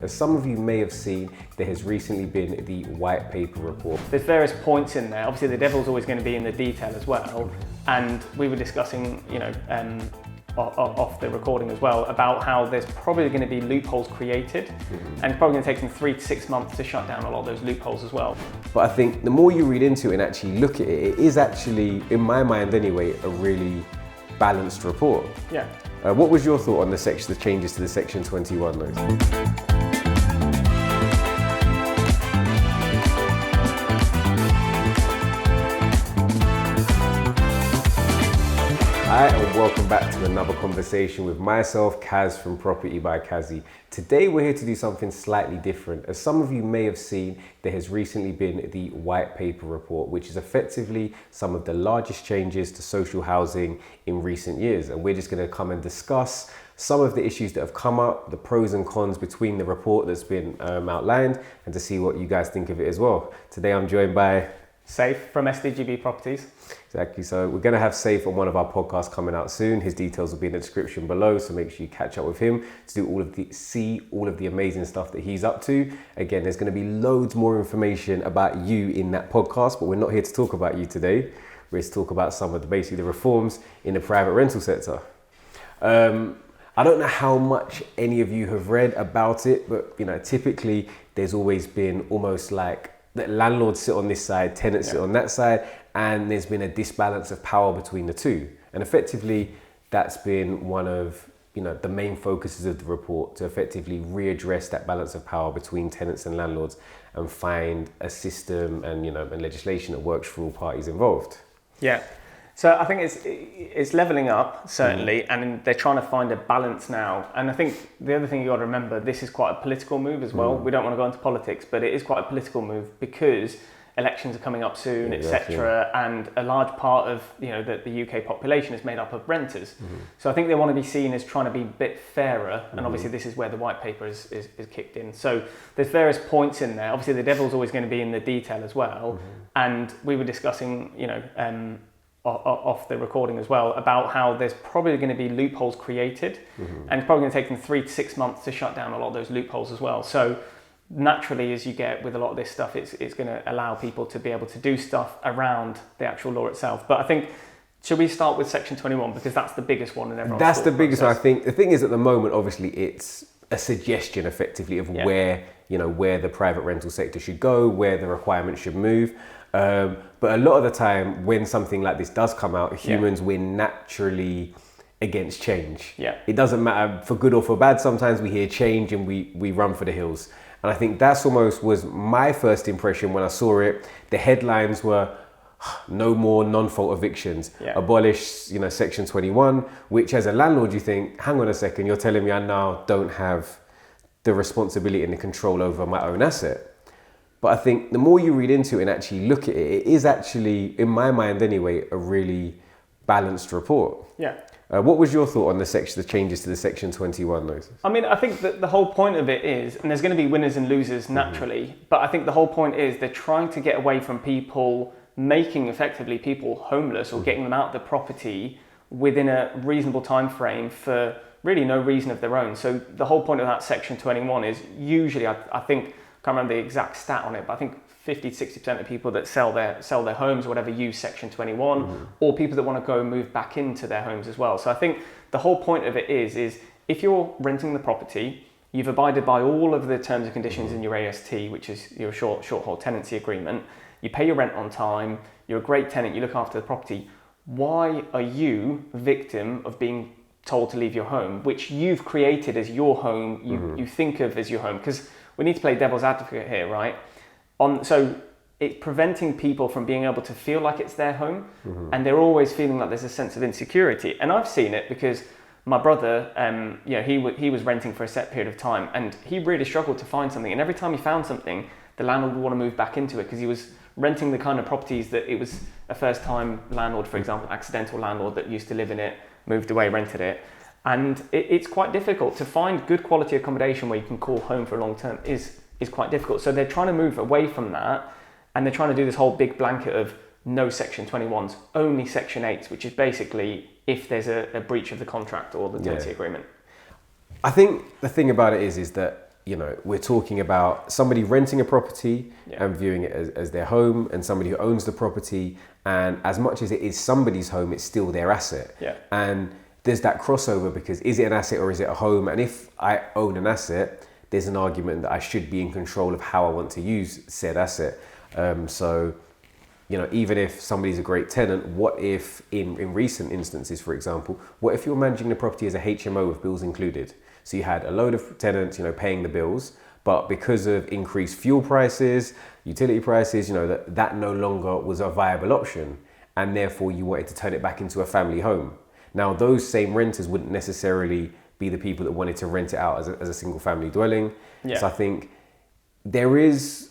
As some of you may have seen, there has recently been the Whitepaper report. There's various points in there. Obviously, the devil's always going to be in the detail as well. And we were discussing, off the recording as well, about how there's probably going to be loopholes created, and it's probably going to take them 3 to 6 months to shut down a lot of those loopholes as well. But I think the more you read into it and actually look at it, it is actually, in my mind anyway, a really balanced report. Yeah. What was your thought on the changes to the Section 21 notes? Hi, and welcome back to another conversation with myself, Kaz from Property by Kazi. Today we're here to do something slightly different. As some of you may have seen, there has recently been the Whitepaper report, which is effectively some of the largest changes to social housing in recent years. And we're just going to come and discuss some of the issues that have come up, the pros and cons between the report that's been outlined, and to see what you guys think of it as well. Today I'm joined by Saif from SDGB Properties. Exactly, so we're going to have Saif on one of our podcasts coming out soon. His details will be in the description below, so make sure you catch up with him to see all of the amazing stuff that he's up to. Again, there's going to be loads more information about you in that podcast, but we're not here to talk about you today. We're here to talk about some of the reforms in the private rental sector. I don't know how much any of you have read about it, but typically there's always been almost like that landlords sit on this side, tenants sit on that side, and there's been a disbalance of power between the two. And effectively, that's been one of the main focuses of the report, to effectively readdress that balance of power between tenants and landlords and find a system and and legislation that works for all parties involved. Yeah. So I think it's levelling up, certainly, and they're trying to find a balance now. And I think the other thing you got to remember, this is quite a political move as well. We don't want to go into politics, but it is quite a political move because elections are coming up soon, etc. And a large part of the UK population is made up of renters. So I think they want to be seen as trying to be a bit fairer. And obviously this is where the white paper is kicked in. So there's various points in there. Obviously the devil's always going to be in the detail as well. And we were discussing, off the recording as well, about how there's probably going to be loopholes created, and it's probably going to take them 3 to 6 months to shut down a lot of those loopholes as well. So naturally, as you get with a lot of this stuff, it's going to allow people to be able to do stuff around the actual law itself. But I think, should we start with Section 21, because that's the biggest one and everyone's That's the biggest one. I think the thing is, at the moment, obviously it's a suggestion effectively of where the private rental sector should go, where the requirements should move. But a lot of the time when something like this does come out, humans, we're naturally against change. It doesn't matter for good or for bad. Sometimes we hear change and we run for the hills. And I think that's almost was my first impression when I saw it. The headlines were no more non-fault evictions, abolish Section 21, which as a landlord you think, hang on a second, you're telling me I now don't have the responsibility and the control over my own asset. But I think the more you read into it and actually look at it, it is actually, in my mind anyway, a really balanced report. What was your thought on the changes to the Section 21 notice? I mean, I think that the whole point of it is, and there's going to be winners and losers naturally, but I think the whole point is they're trying to get away from people making effectively people homeless or getting them out of the property within a reasonable time frame for really no reason of their own. So the whole point of that Section 21 is usually, I think, I can't remember the exact stat on it, but I think 50 to 60% of people that sell their homes or whatever use Section 21, or people that want to go and move back into their homes as well. So I think the whole point of it is if you're renting the property, you've abided by all of the terms and conditions in your AST, which is your short hold tenancy agreement, you pay your rent on time, you're a great tenant, you look after the property. Why are you a victim of being told to leave your home, which you've created as your home, you think of as your home? Because we need to play devil's advocate here, right? So it's preventing people from being able to feel like it's their home, and they're always feeling like there's a sense of insecurity. And I've seen it because my brother, he was renting for a set period of time, and he really struggled to find something. And every time he found something, the landlord would want to move back into it because he was renting the kind of properties that it was a first-time landlord, for example, accidental landlord that used to live in it, moved away, rented it. And it's quite difficult to find good quality accommodation where you can call home for a long term is quite difficult. So they're trying to move away from that, and they're trying to do this whole big blanket of no Section 21s, only Section 8s, which is basically if there's a breach of the contract or the tenancy agreement. I think the thing about it is that we're talking about somebody renting a property and viewing it as their home, and somebody who owns the property. And as much as it is somebody's home, it's still their asset. Yeah. And there's that crossover, because is it an asset or is it a home? And if I own an asset, there's an argument that I should be in control of how I want to use said asset. So, even if somebody's a great tenant, what if in recent instances, for example, what if you're managing the property as a HMO with bills included? So you had a load of tenants, paying the bills, but because of increased fuel prices, utility prices, that no longer was a viable option, and therefore you wanted to turn it back into a family home. Now, those same renters wouldn't necessarily be the people that wanted to rent it out as a single family dwelling. Yeah. So I think there is,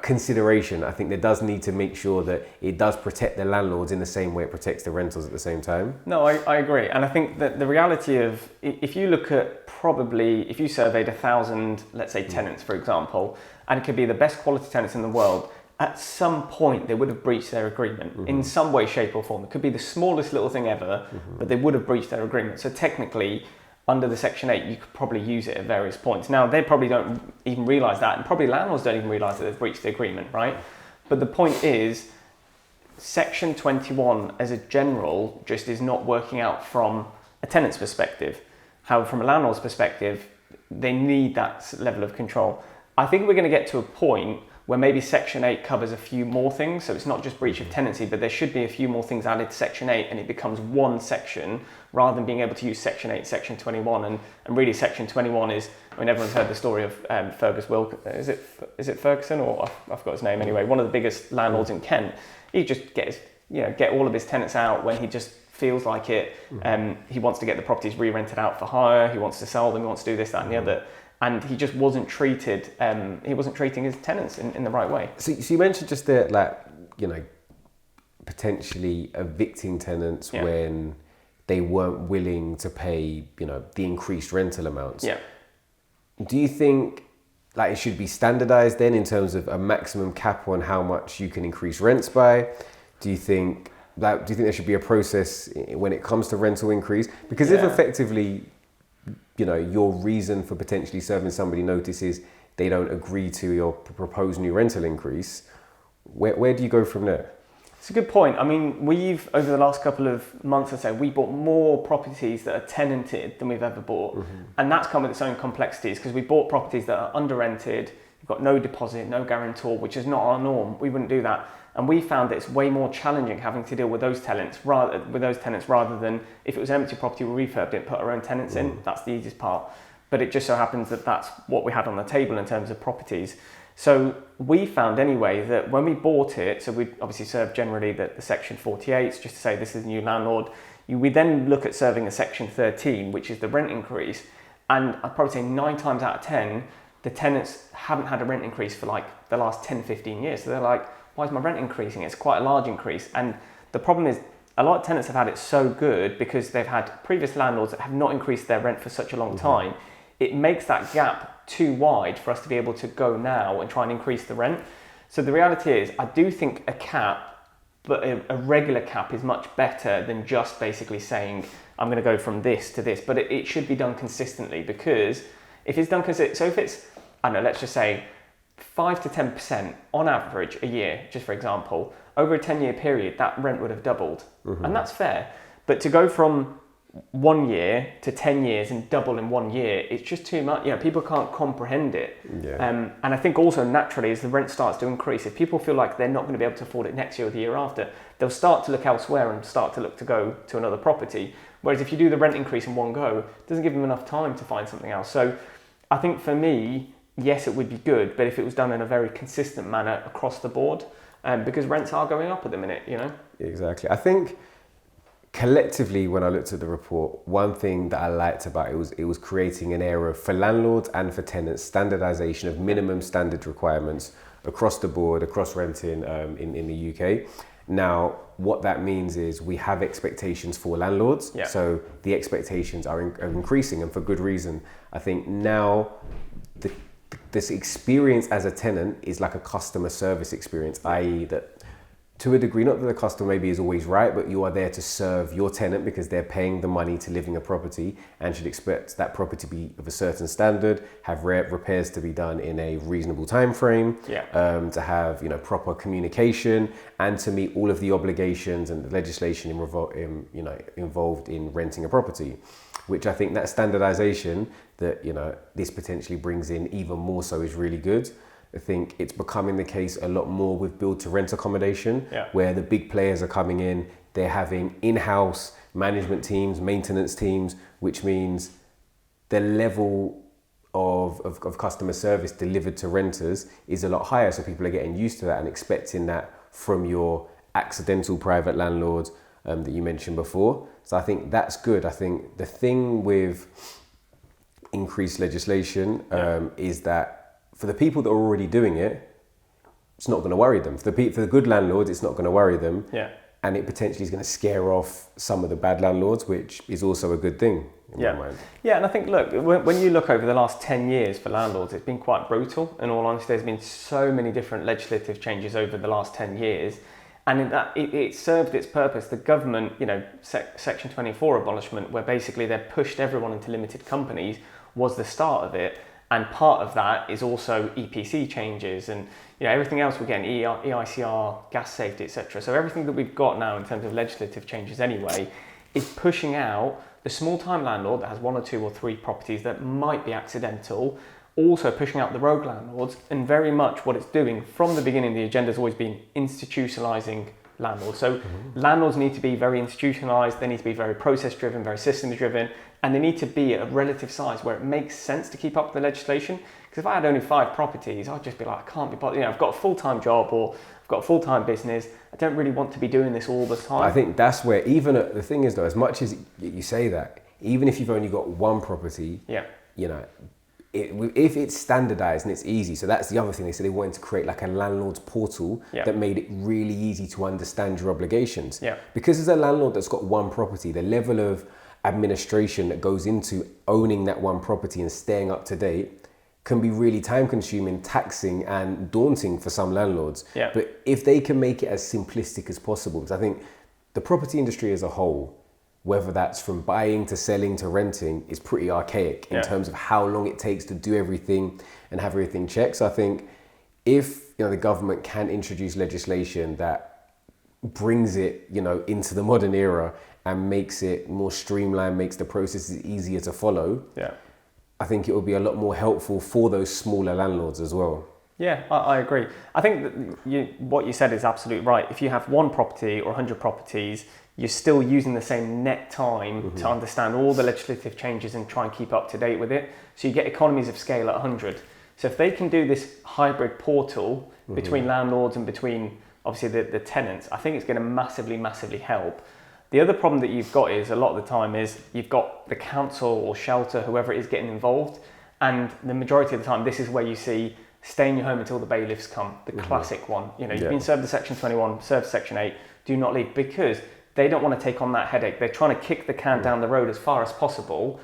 consideration. I think there does need to make sure that it does protect the landlords in the same way it protects the rentals at the same time. No, I agree. And I think that the reality of, if you look at if you surveyed 1,000, let's say tenants, for example, and it could be the best quality tenants in the world, at some point they would have breached their agreement in some way, shape or form. It could be the smallest little thing ever, but they would have breached their agreement. So technically, under the Section 8, you could probably use it at various points. Now, they probably don't even realise that, and probably landlords don't even realise that they've breached the agreement, right? But the point is, Section 21 as a general just is not working out from a tenant's perspective. However, from a landlord's perspective, they need that level of control. I think we're going to get to a point where maybe Section 8 covers a few more things. So it's not just breach of tenancy, but there should be a few more things added to Section 8, and it becomes one section rather than being able to use Section 8, Section 21. And really Section 21 is, everyone's heard the story of Fergus Wilkinson. Is it Ferguson, or I forgot his name anyway, one of the biggest landlords in Kent. He just get all of his tenants out when he just feels like it. He wants to get the properties re-rented out for hire. He wants to sell them. He wants to do this, that and the other. And he just wasn't treating his tenants in the right way. So you mentioned just that, potentially evicting tenants when they weren't willing to pay, the increased rental amounts. Yeah. Do you think it should be standardized then in terms of a maximum cap on how much you can increase rents by? Do you think there should be a process when it comes to rental increase? Because if effectively, your reason for potentially serving somebody notice is they don't agree to your proposed new rental increase, where do you go from there? It's a good point. We've, over the last couple of months or so, we bought more properties that are tenanted than we've ever bought. And that's come with its own complexities, because we bought properties that are under rented, you've got no deposit, no guarantor, which is not our norm. We wouldn't do that. And we found that it's way more challenging having to deal with those tenants rather than if it was an empty property, we refurbed it, put our own tenants in. That's the easiest part. But it just so happens that that's what we had on the table in terms of properties. So we found anyway that when we bought it, so we obviously served generally the Section 48, just to say this is a new landlord. We then look at serving a Section 13, which is the rent increase. And I'd probably say 9 times out of 10, the tenants haven't had a rent increase for the last 10, 15 years. So they're like, why is my rent increasing? It's quite a large increase. And the problem is a lot of tenants have had it so good because they've had previous landlords that have not increased their rent for such a long time. It makes that gap too wide for us to be able to go now and try and increase the rent. So the reality is, I do think a cap, but a regular cap is much better than just basically saying, I'm going to go from this to this. But it should be done consistently, because if it's done consistently, so if it's, let's just say 5 to 10% on average a year, just for example, over a 10-year period, that rent would have doubled. And that's fair. But to go from 1 year to 10 years and double in 1 year, it's just too much. People can't comprehend it. And I think also naturally, as the rent starts to increase, if people feel like they're not going to be able to afford it next year or the year after, they'll start to look elsewhere and start to look to go to another property. Whereas if you do the rent increase in one go, it doesn't give them enough time to find something else. So I think for me, yes, it would be good, but if it was done in a very consistent manner across the board, because rents are going up at the minute, Exactly. I think collectively, when I looked at the report, one thing that I liked about it was creating an era for landlords and for tenants, standardization of minimum standard requirements across the board, across renting in the UK. Now, what that means is we have expectations for landlords. So the expectations are increasing, and for good reason. I think now this experience as a tenant is like a customer service experience, i.e. that to a degree, not that the customer maybe is always right, but you are there to serve your tenant because they're paying the money to live in a property and should expect that property to be of a certain standard, have repairs to be done in a reasonable time frame, to have proper communication, and to meet all of the obligations and the legislation involved in renting a property. Which I think that standardization that this potentially brings in even more so is really good. I think it's becoming the case a lot more with build to rent accommodation, where the big players are coming in, they're having in-house management teams, maintenance teams, which means the level of customer service delivered to renters is a lot higher. So people are getting used to that and expecting that from your accidental private landlords that you mentioned before. So I think that's good. I think the thing with increased legislation is that for the people that are already doing it, it's not going to worry them. For the good landlords, it's not going to worry them. And it potentially is going to scare off some of the bad landlords, which is also a good thing in my mind. Yeah, and I think, look, when you look over the last 10 years for landlords, it's been quite brutal. In all honesty, there's been so many different legislative changes over the last 10 years. And in that, it served its purpose. The government, Section 24 abolishment, where basically they pushed everyone into limited companies, was the start of it. And part of that is also EPC changes and everything else we're getting, EICR, gas safety, etc. So everything that we've got now in terms of legislative changes anyway is pushing out the small-time landlord that has 1 or 2 or 3 properties that might be accidental, also pushing out the rogue landlords, and very much what it's doing from the beginning, the agenda has always been institutionalizing landlords. So landlords need to be very institutionalized, they need to be very process-driven, very systems-driven, and they need to be at a relative size where it makes sense to keep up with the legislation. Because if I had only 5 properties, I'd just be like, I can't be bothered. I've got a full-time job or I've got a full-time business. I don't really want to be doing this all the time. I think that's where the thing is though, as much as you say that, even if you've only got 1 property, if it's standardized and it's easy, so that's the other thing. They said they wanted to create like a landlord's portal that made it really easy to understand your obligations. Because as a landlord that's got 1 property, the level of administration that goes into owning that 1 property and staying up to date can be really time consuming, taxing and daunting for some landlords. But if they can make it as simplistic as possible, because I think the property industry as a whole, whether that's from buying to selling to renting, is pretty archaic in terms of how long it takes to do everything and have everything checked. So I think if the government can introduce legislation that brings it into the modern era and makes it more streamlined, makes the processes easier to follow, I think it will be a lot more helpful for those smaller landlords as well. Yeah, I agree. I think that what you said is absolutely right. If you have 1 property or 100 properties, you're still using the same net time to understand all the legislative changes and try and keep up to date with it. So you get economies of scale at 100. So if they can do this hybrid portal between landlords and between obviously the tenants, I think it's going to massively, massively help. The other problem that you've got is a lot of the time is you've got the council or shelter, whoever it is, getting involved. And the majority of the time, this is where you see stay in your home until the bailiffs come, the classic one. You've been served the Section 21, served Section 8, do not leave, because they don't want to take on that headache. They're trying to kick the can down the road as far as possible.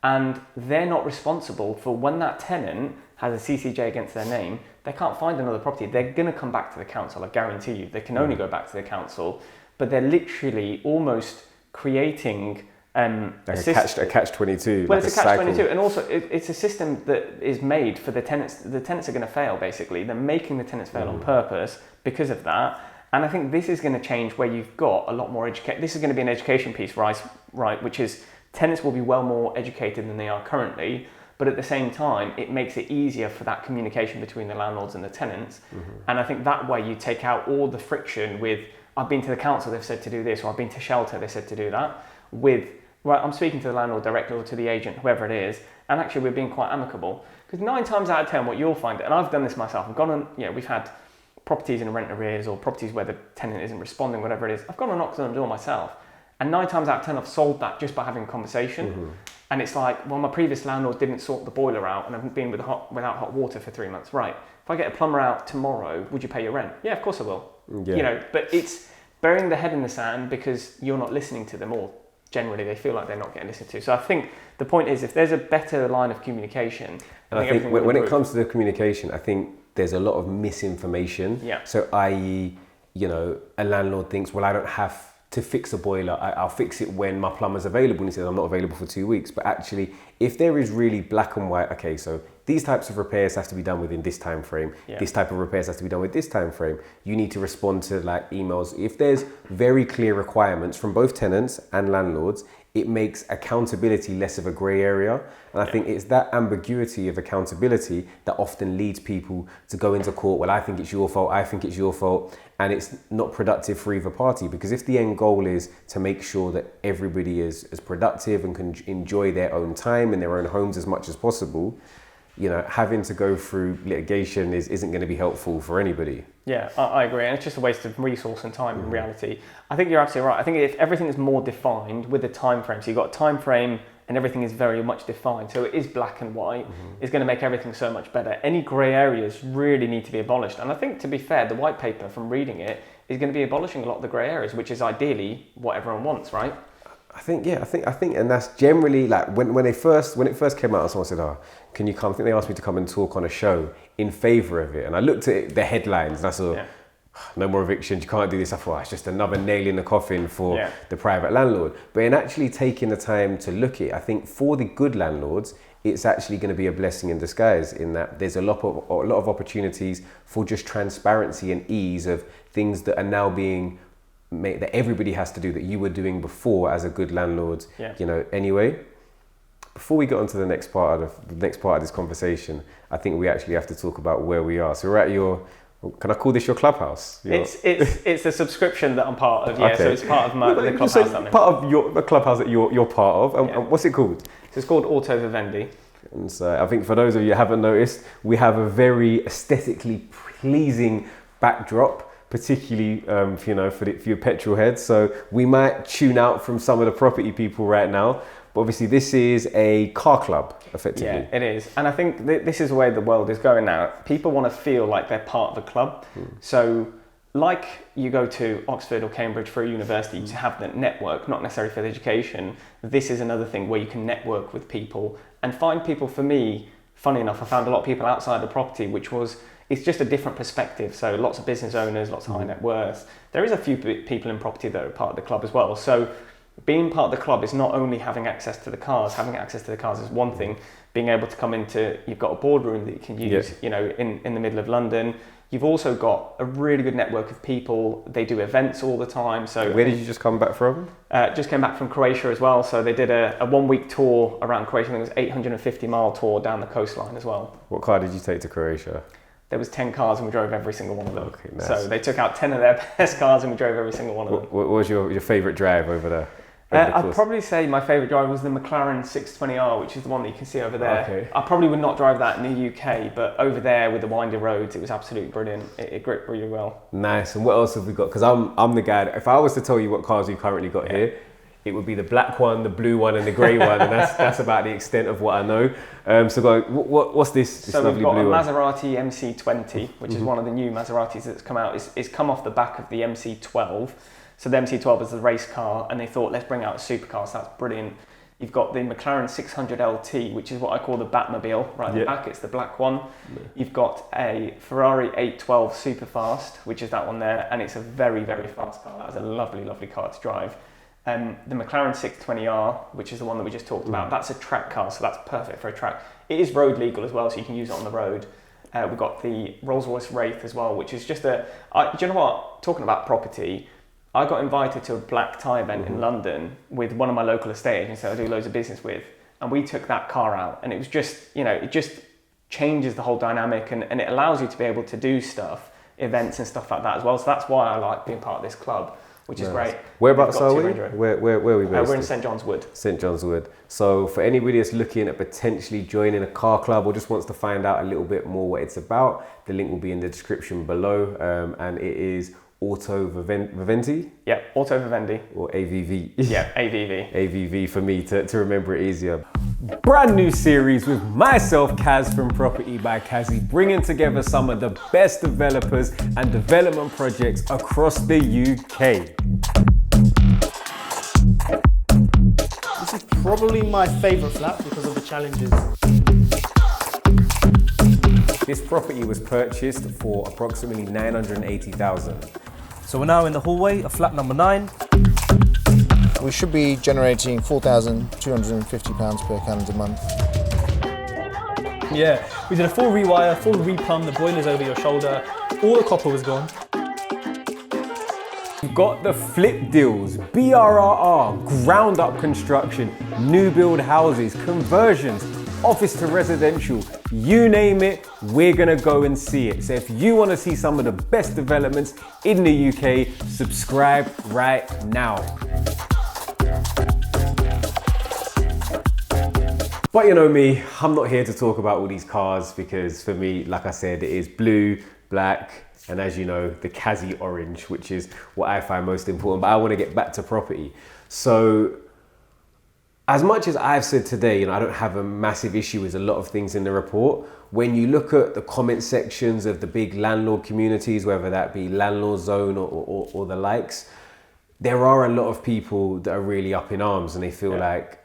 And they're not responsible for when that tenant has a CCJ against their name, they can't find another property. They're going to come back to the council, I guarantee you. They can only go back to the council. But they're literally almost creating a catch-22. Well, it's a catch-22, and also it's a system that is made for the tenants. The tenants are going to fail, basically. They're making the tenants fail on purpose because of that. And I think this is going to change where you've got a lot more education. This is going to be an education piece, right? Which is tenants will be well more educated than they are currently. But at the same time, it makes it easier for that communication between the landlords and the tenants. And I think that way you take out all the friction with, I've been to the council, they've said to do this, or I've been to shelter, they said to do that, with, right, I'm speaking to the landlord directly or to the agent, whoever it is, and actually we're being quite amicable. Because 9 times out of 10, what you'll find, and I've done this myself, I've gone on, we've had properties in rent arrears or properties where the tenant isn't responding, whatever it is, I've gone and knocked on the door myself. And 9 times out of 10, I've solved that just by having a conversation. And it's like, well, my previous landlord didn't sort the boiler out and I've been without hot water for 3 months. Right, if I get a plumber out tomorrow, would you pay your rent? Yeah, of course I will. But it's burying their head in the sand because you're not listening to them, or generally they feel like they're not getting listened to. So I think the point is, if there's a better line of communication, and I think when it comes to the communication, I think there's a lot of misinformation. So i.e., a landlord thinks, well, I don't have to fix a boiler. I'll fix it when my plumber's available. And he says, I'm not available for 2 weeks. But actually, if there is really black and white, okay, so these types of repairs have to be done within this time frame. Yeah. This type of repairs has to be done with this time frame. You need to respond to like emails. If there's very clear requirements from both tenants and landlords, it makes accountability less of a grey area. And I think it's that ambiguity of accountability that often leads people to go into court. Well, I think it's your fault. I think it's your fault. And it's not productive for either party, because if the end goal is to make sure that everybody is as productive and can enjoy their own time in their own homes as much as possible, having to go through litigation isn't going to be helpful for anybody. Yeah, I agree. And it's just a waste of resource and time in reality. I think you're absolutely right. I think if everything is more defined with the time frame, so you've got a time frame and everything is very much defined, so it is black and white, it's going to make everything so much better. Any grey areas really need to be abolished. And I think, to be fair, the white paper, from reading it, is going to be abolishing a lot of the grey areas, which is ideally what everyone wants, right? I think, and that's generally like when it first came out, someone said, "Oh, can you come?" I think they asked me to come and talk on a show in favour of it, and I looked at the headlines and I saw, no more evictions, you can't do this. I thought, it's just another nail in the coffin for the private landlord. But in actually taking the time to look at it, I think for the good landlords, it's actually going to be a blessing in disguise, in that there's a lot of opportunities for just transparency and ease of things that are now being that everybody has to do, that you were doing before as a good landlord. Anyway, before we get on to the next part of this conversation, I think we actually have to talk about where we are. So we're at your, can I call this your clubhouse? It's a subscription that I'm part of. Okay. So it's part of the clubhouse. So part of the clubhouse that you're part of. And what's it called? So it's called Auto Vivendi. And so I think for those of you who haven't noticed, we have a very aesthetically pleasing backdrop, particularly for your petrol heads. So we might tune out from some of the property people right now, but obviously this is a car club, effectively. Yeah, it is. And I think this is the way the world is going now. People want to feel like they're part of a club. So like you go to Oxford or Cambridge for a university to have the network, not necessarily for the education, this is another thing where you can network with people and find people. For me, funny enough, I found a lot of people outside the property, it's just a different perspective. So lots of business owners, lots of high net worth. There is a few people in property that are part of the club as well. So being part of the club is not only having access to the cars. Having access to the cars is one thing. Being able to come into, you've got a boardroom that you can use, in the middle of London. You've also got a really good network of people. They do events all the time. So where did you just come back from? Just came back from Croatia as well. So they did a 1 week tour around Croatia. I think it was 850-mile tour down the coastline as well. What car did you take to Croatia? There was 10 cars and we drove every single one of them. Okay, nice. So they took out 10 of their best cars and we drove every single one of them. What was your favourite drive over there? I'd probably say my favourite drive was the McLaren 620R, which is the one that you can see over there. Okay. I probably would not drive that in the UK, but over there with the winding roads, it was absolutely brilliant. It gripped really well. Nice. And what else have we got? Because I'm the guy that, if I was to tell you what cars we've currently got here, it would be the black one, the blue one, and the grey one, and that's about the extent of what I know. So what's this lovely blue one? So we've got a Maserati MC20, which is one of the new Maseratis that's come out. It's come off the back of the MC12. So the MC12 is the race car, and they thought, let's bring out a supercar, so that's brilliant. You've got the McLaren 600 LT, which is what I call the Batmobile, right at the back, it's the black one. You've got a Ferrari 812 Superfast, which is that one there, and it's a very, very fast car. That's a lovely, lovely car to drive. The McLaren 620R, which is the one that we just talked about, that's a track car, so that's perfect for a track. It is road legal as well, so you can use it on the road. We've got the Rolls-Royce Wraith as well, which is just do you know what? Talking about property, I got invited to a black tie event in London with one of my local estate agents that I do loads of business with, and we took that car out, and it was just, it just changes the whole dynamic, and it allows you to be able to do stuff, events and stuff like that as well. So that's why I like being part of this club, which is great. Whereabouts are we? Where are we based? We're in St John's Wood. St John's Wood. So for anybody that's looking at potentially joining a car club or just wants to find out a little bit more what it's about, the link will be in the description below, and it is Auto Vivendi? Yeah, Auto Vivendi. Or AVV. Yeah, AVV. AVV for me to remember it easier. Brand new series with myself, Kaz from Property by Kazzy, bringing together some of the best developers and development projects across the UK. This is probably my favourite flat because of the challenges. This property was purchased for approximately 980,000. So we're now in the hallway of flat number 9. We should be generating £4,250 per calendar month. Yeah, we did a full rewire, full replumb, the boiler's over your shoulder, all the copper was gone. You've got the flip deals, BRRR, ground up construction, new build houses, conversions, office to residential, you name it, we're gonna go and see it. So if you wanna see some of the best developments in the UK, subscribe right now. But you know me, I'm not here to talk about all these cars because for me, like I said, it is blue, black, and as you know, the Kazi orange, which is what I find most important, but I want to get back to property. So as much as I've said today, I don't have a massive issue with a lot of things in the report. When you look at the comment sections of the big landlord communities, whether that be Landlord Zone or the likes, there are a lot of people that are really up in arms and they feel like,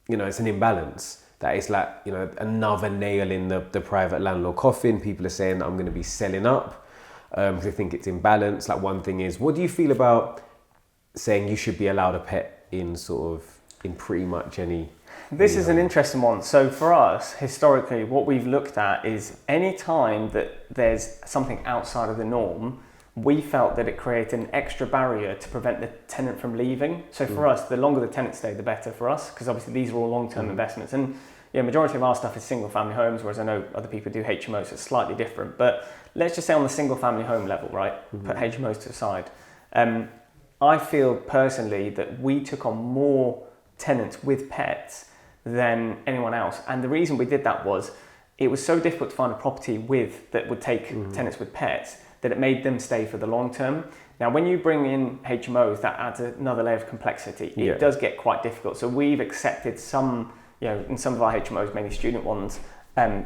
it's an imbalance. That it's like, another nail in the private landlord coffin. People are saying that I'm going to be selling up because they think it's imbalanced. Like one thing is, what do you feel about saying you should be allowed a pet in pretty much any... This is an interesting one. So for us, historically, what we've looked at is any time that there's something outside of the norm, we felt that it created an extra barrier to prevent the tenant from leaving. So for us, the longer the tenant stay, the better for us, because obviously these are all long-term investments. And majority of our stuff is single-family homes, whereas I know other people do HMOs, so it's slightly different. But let's just say on the single-family home level, right? Put HMOs to the side. I feel personally that we took on more tenants with pets than anyone else. And the reason we did that was it was so difficult to find a property that would take tenants with pets that it made them stay for the long term. Now, when you bring in HMOs, that adds another layer of complexity. It does get quite difficult. So we've accepted some, in some of our HMOs, mainly student ones,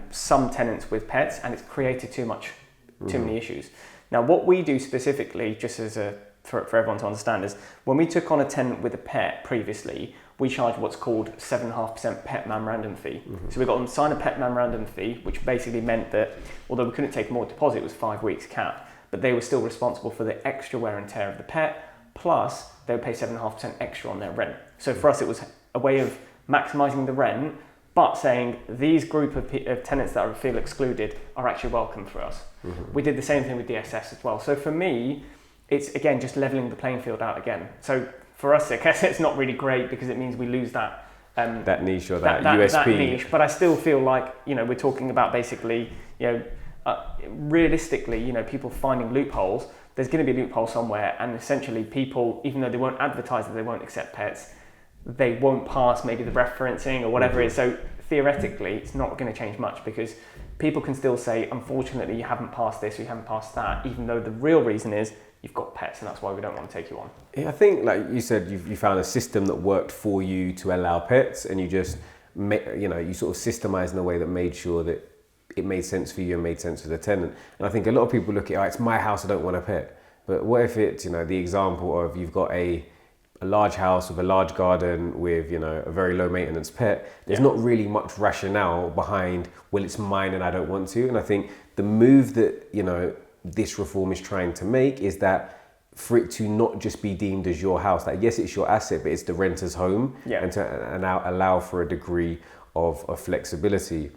some tenants with pets, and it's created too many issues. Now, what we do specifically, just as for everyone to understand, is when we took on a tenant with a pet previously, we charged what's called 7.5% pet memorandum fee. So we got them to sign a pet memorandum fee, which basically meant that although we couldn't take more deposit, it was 5 weeks cap, but they were still responsible for the extra wear and tear of the pet, plus they would pay 7.5% extra on their rent. So for us, it was a way of maximising the rent, but saying these group of tenants that feel excluded are actually welcome for us. We did the same thing with DSS as well. So for me, it's again just levelling the playing field out again. So for us, I guess it's not really great because it means we lose that niche or that USP. That niche, but I still feel like we're talking about basically realistically people finding loopholes. There's going to be a loophole somewhere, and essentially people, even though they won't advertise that they won't accept pets, they won't pass maybe the referencing or whatever it is. So theoretically, it's not going to change much because people can still say, unfortunately, you haven't passed this or you haven't passed that, even though the real reason is you've got pets and that's why we don't want to take you on. Yeah, I think, like you said, you found a system that worked for you to allow pets, and you just, you sort of systemized in a way that made sure that it made sense for you and made sense for the tenant. And I think a lot of people look at, it's my house, I don't want a pet. But what if it's, the example of you've got a large house with a large garden with, a very low maintenance pet. There's not really much rationale behind, well, it's mine and I don't want to. And I think the move that, this reform is trying to make is that for it to not just be deemed as your house, that yes, it's your asset, but it's the renter's home, and to allow for a degree of flexibility.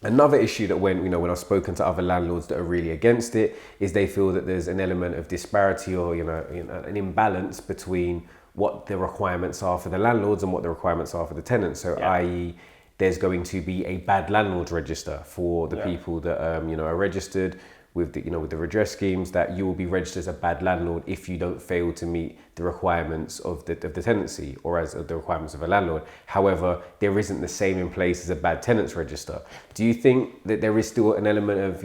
Another issue that when I've spoken to other landlords that are really against it is they feel that there's an element of disparity or an imbalance between what the requirements are for the landlords and what the requirements are for the tenants. So i.e. there's going to be a bad landlord register for the people that are registered with the redress schemes, that you will be registered as a bad landlord if you don't fail to meet the requirements of the tenancy or as the requirements of a landlord. However, there isn't the same in place as a bad tenants register. Do you think that there is still an element of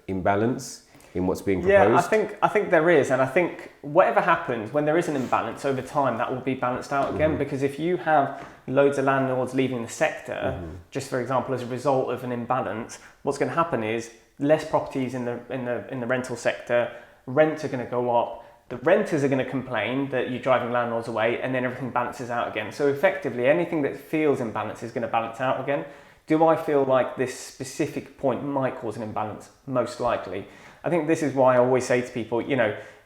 imbalance in what's being proposed? Yeah, I think there is, and I think whatever happens when there is an imbalance over time, that will be balanced out again. Because if you have loads of landlords leaving the sector, just for example, as a result of an imbalance, what's going to happen is less properties in the rental sector, rents are going to go up, the renters are going to complain that you're driving landlords away, and then everything balances out again. So effectively, anything that feels imbalanced is going to balance out again. Do I feel like this specific point might cause an imbalance? Most likely. I think this is why I always say to people,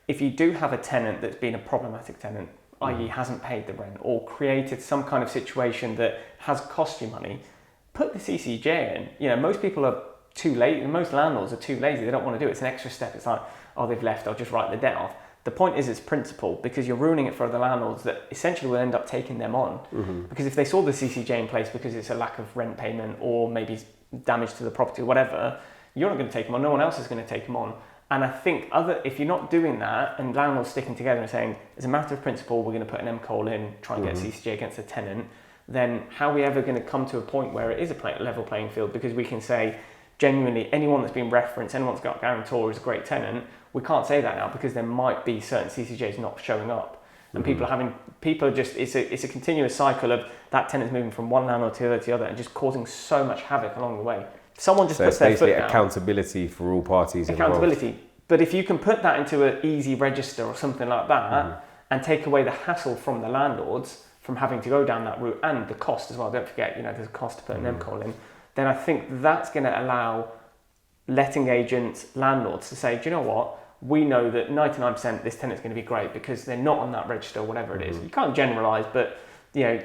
if you do have a tenant that's been a problematic tenant, i.e. hasn't paid the rent or created some kind of situation that has cost you money, put the CCJ in. You know, most people are too lazy, most landlords are too lazy, they don't want to do it. It's an extra step. It's like, oh, they've left, I'll just write the debt off. The point is it's principle, because you're ruining it for other landlords that essentially will end up taking them on. Because if they saw the CCJ in place because it's a lack of rent payment or maybe damage to the property or whatever, you're not going to take them on, no one else is going to take them on. And I think if you're not doing that and landlords sticking together and saying, as a matter of principle, we're going to put an MCOL in, try and get a CCJ against a tenant, then how are we ever going to come to a point where it is a level playing field? Because we can say, genuinely, anyone that's been referenced, anyone that's got a guarantor is a great tenant. We can't say that now because there might be certain CCJs not showing up. And people are just, it's a continuous cycle of that tenant's moving from one landlord to the other and just causing so much havoc along the way. Someone just puts their foot down. Accountability for all parties involved. Accountability. But if you can put that into an easy register or something like that and take away the hassle from the landlords from having to go down that route and the cost as well, don't forget, you know, there's a cost to put an MCOL in, then I think that's going to allow letting agents, landlords to say, do you know what? We know that 99% this tenant's going to be great because they're not on that register or whatever it is. You can't generalise, but you know,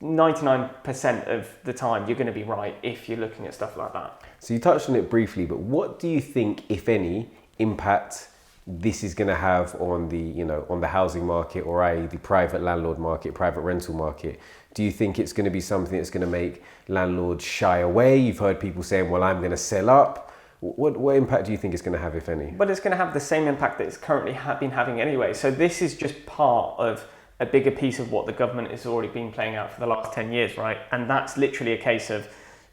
99% of the time you're going to be right if you're looking at stuff like that. So you touched on it briefly, but what do you think, if any, impact this is going to have on the, you know, on the housing market, or i.e. the private landlord market, private rental market? Do you think it's going to be something that's going to make landlords shy away? You've heard people saying, well, I'm going to sell up. What impact do you think it's going to have, if any? But it's going to have the same impact that it's currently been having anyway. So this is just part of a bigger piece of what the government has already been playing out for the last 10 years, right? And that's literally a case of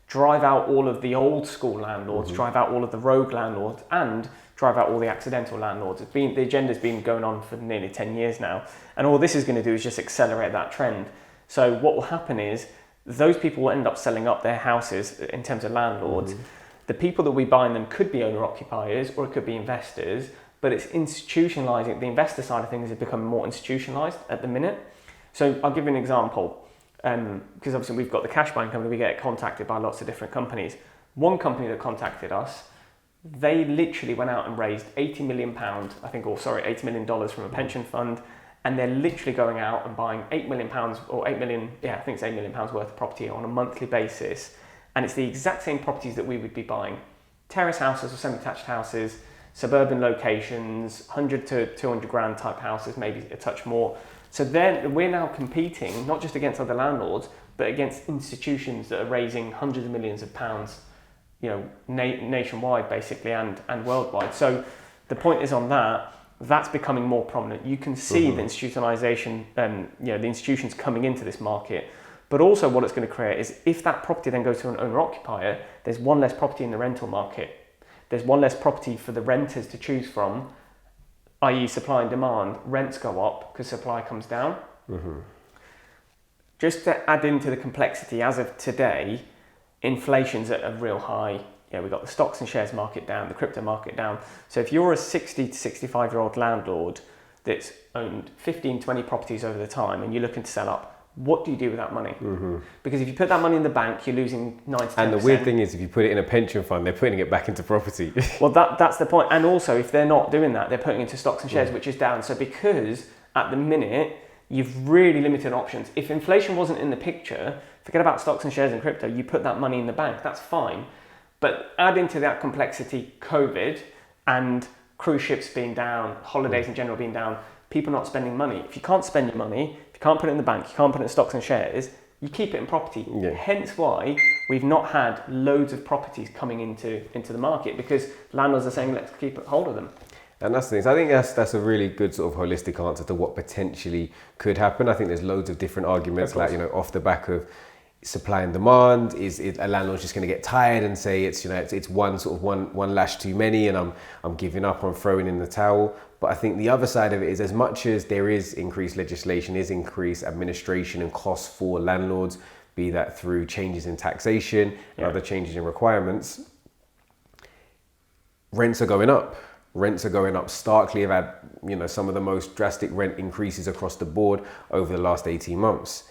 drive out all of the old school landlords, drive out all of the rogue landlords, and drive out all the accidental landlords. The agenda's been going on for nearly 10 years now. And all this is going to do is just accelerate that trend. So what will happen is those people will end up selling up their houses in terms of landlords. The people that we buy in them could be owner-occupiers or it could be investors, but it's institutionalising. The investor side of things is becoming more institutionalised at the minute. So I'll give you an example, because obviously we've got the cash buying company, we get contacted by lots of different companies. One company that contacted us, they literally went out and raised £80 million, $80 million from a pension fund, and they're literally going out and buying £8 million or £8 million, I think it's £8 million worth of property on a monthly basis. And it's the exact same properties that we would be buying. Terrace houses or semi-detached houses, suburban locations, 100 to 200 grand type houses, maybe a touch more. So then we're now competing, not just against other landlords, but against institutions that are raising hundreds of millions of pounds, you know, nationwide basically and worldwide. So the point is on that's becoming more prominent. You can see the institutionalization, the institutions coming into this market. But also what it's going to create is if that property then goes to an owner-occupier, there's one less property in the rental market. There's one less property for the renters to choose from, i.e. supply and demand. Rents go up because supply comes down. Just to add into the complexity, as of today, inflation's at a real high. We've got the stocks and shares market down, the crypto market down. So if you're a 60 to 65-year-old landlord that's owned 15, 20 properties over the time and you're looking to sell up, what do you do with that money? Because if you put that money in the bank, you're losing 9 to 10%. And the weird thing is, if you put it in a pension fund, they're putting it back into property. Well, that's the point. And also, if they're not doing that, they're putting it into stocks and shares, which is down. So because at the minute, you've really limited options. If inflation wasn't in the picture, forget about stocks and shares and crypto, you put that money in the bank, that's fine. But add into that complexity COVID and cruise ships being down, holidays in general being down, people not spending money. If you can't spend your money, if you can't put it in the bank, you can't put it in stocks and shares, you keep it in property. Hence why we've not had loads of properties coming into the market, because landlords are saying, let's keep hold of them. And that's the thing. So I think that's a really good sort of holistic answer to what potentially could happen. I think there's loads of different arguments, like, off the back of supply and demand. Is a landlord just going to get tired and say it's one lash too many and I'm giving up, I'm throwing in the towel? But I think the other side of it is, as much as there is increased legislation, is increased administration and costs for landlords, be that through changes in taxation and other changes in requirements, rents are going up. Rents are going up starkly. Have had, some of the most drastic rent increases across the board over the last 18 months.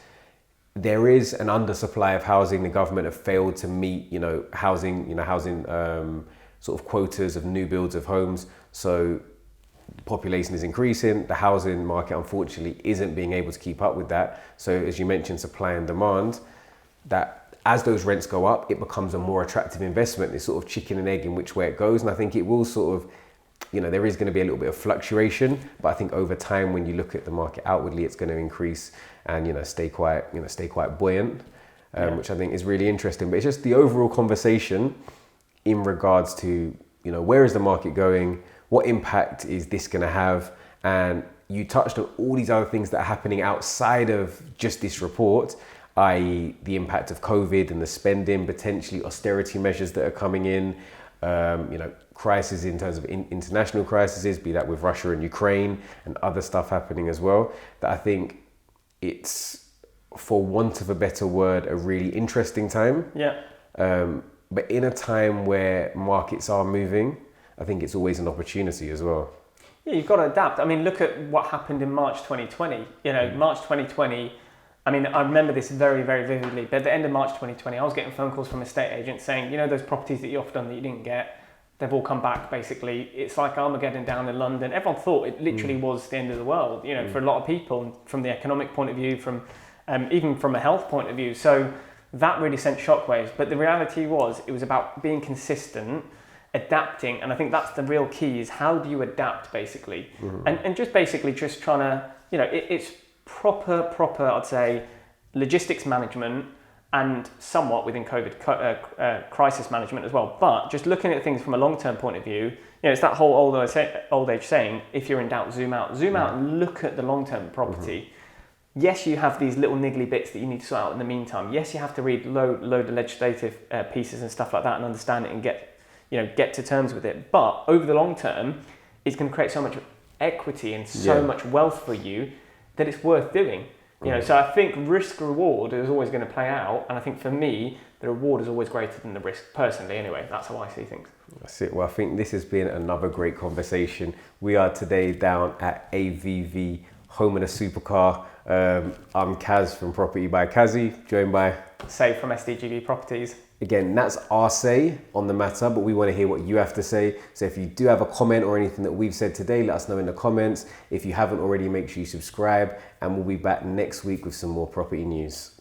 There is an undersupply of housing. The government have failed to meet, housing sort of quotas of new builds of homes. So population is increasing, the housing market unfortunately isn't being able to keep up with that. So as you mentioned, supply and demand, that as those rents go up, it becomes a more attractive investment. It's sort of chicken and egg in which way it goes. And I think it will sort of, there is going to be a little bit of fluctuation, but I think over time, when you look at the market outwardly, it's going to increase and, stay quite buoyant, which I think is really interesting. But it's just the overall conversation in regards to, where is the market going? What impact is this going to have? And you touched on all these other things that are happening outside of just this report, i.e. the impact of COVID and the spending, potentially austerity measures that are coming in, crises in terms of international crises, be that with Russia and Ukraine and other stuff happening as well, that I think it's, for want of a better word, a really interesting time. Yeah. But in a time where markets are moving, I think it's always an opportunity as well. Yeah, you've got to adapt. I mean, look at what happened in March 2020. March 2020, I remember this very, very vividly, but at the end of March 2020, I was getting phone calls from estate agents saying, those properties that you offered on that you didn't get, they've all come back, basically. It's like Armageddon down in London. Everyone thought it literally was the end of the world, for a lot of people, from the economic point of view, from even from a health point of view. So that really sent shockwaves. But the reality was, it was about being consistent, adapting, and I think that's the real key, is how do you adapt, basically. And just basically just trying to, it's proper, I'd say, logistics management, and somewhat within COVID crisis management as well. But just looking at things from a long-term point of view, it's that whole old age saying, if you're in doubt, zoom out and look at the long-term property. Yes, you have these little niggly bits that you need to sort out in the meantime. Yes, you have to read load of legislative pieces and stuff like that and understand it and get to terms with it. But over the long term, it's going to create so much equity and so much wealth for you that it's worth doing. So I think risk reward is always going to play out, and I think for me, the reward is always greater than the risk. Personally, anyway, that's how I see things. That's it. Well, I think this has been another great conversation. We are today down at AVV Home and a Supercar. I'm Kaz from Property by Kazi, joined by Saif from SDGV Properties. Again, that's our say on the matter, but we want to hear what you have to say. So if you do have a comment or anything that we've said today, let us know in the comments. If you haven't already, make sure you subscribe, and we'll be back next week with some more property news.